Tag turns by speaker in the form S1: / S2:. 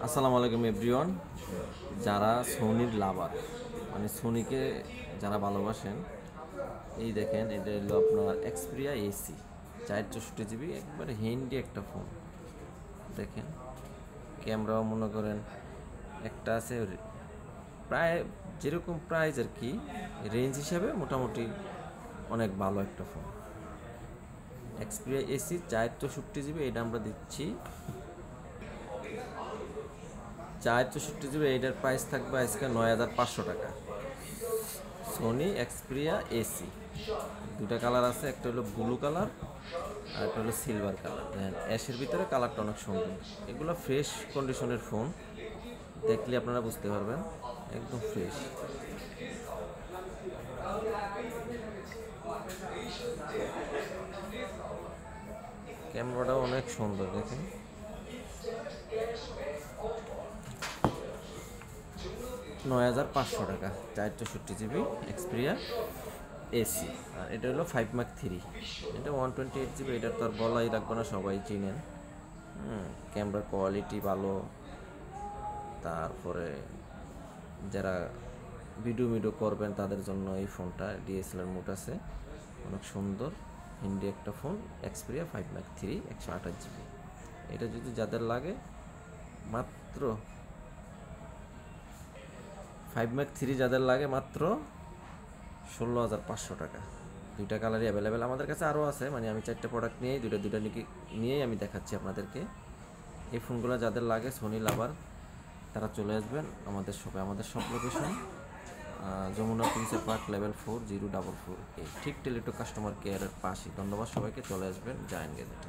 S1: আসসালামু আলাইকুম এভরিওয়ান। যারা সোনির লাভার, মানে সোনিকে যারা ভালোবাসেন, এই দেখেন, এটা হলো আপনার এক্সপিরিয়া এসি 464 জিবি, একবারে হ্যান্ডি একটা ফোন। দেখেন, ক্যামেরাও মনে করেন একটা আছে, প্রায় যেরকম প্রাইস আর কি, রেঞ্জ হিসাবে মোটামুটি অনেক ভালো একটা ফোন। এক্সপিরিয়া এসি 464 জিবি, এটা আমরা দিচ্ছি 464 জিবি। এইটার প্রাইস থাকবে আজকে 9,500 টাকা। সোনি এক্সপিরিয়া এসি, দুটা কালার আছে, একটা হলো ব্লু কালার আর একটা হলো সিলভার কালার। দেখেন অ্যাশের ভিতরে কালারটা অনেক সুন্দর। এগুলো ফ্রেশ কন্ডিশনের ফোন, দেখলে আপনারা বুঝতে পারবেন একদম ফ্রেশ। ক্যামেরাটাও অনেক সুন্দর, দেখেন। 9,500 টাকা, 464 জিবি এক্সপিরিয়া এসি। আর এটা হলো 5 Mark 3, এটা 128 জিবি। এটা তো আর বলাই রাখবো না, সবাই চিনেন। ক্যামেরার কোয়ালিটি ভালো, তারপরে যারা ভিডিও করবেন তাদের জন্য এই ফোনটা ডিএসএলআর মোড আছে, অনেক সুন্দর হিন্দি একটা ফোন। Xperia 5 Mark 3, 128 GB. এটা যদি যাদের লাগে, মাত্র 5 Mark 3 যাদের লাগে, মাত্র 16,500 টাকা। দুইটা কালারই অ্যাভেলেবেল আমাদের কাছে, আরও আছে, মানে আমি 4টে প্রোডাক্ট নিয়েই দুটা নিয়েই আমি দেখাচ্ছি আপনাদেরকে। এই ফোনগুলো যাদের লাগে, সোনি লাভার, তারা চলে আসবেন আমাদের শপে। আমাদের shop location Jamuna Prinsep Park, level 4, 044A, ঠিক টেলিটক কাস্টমার কেয়ারের পাশে। ধন্যবাদ সবাইকে, চলে আসবেন জায়ান্ট গ্যাজেটে।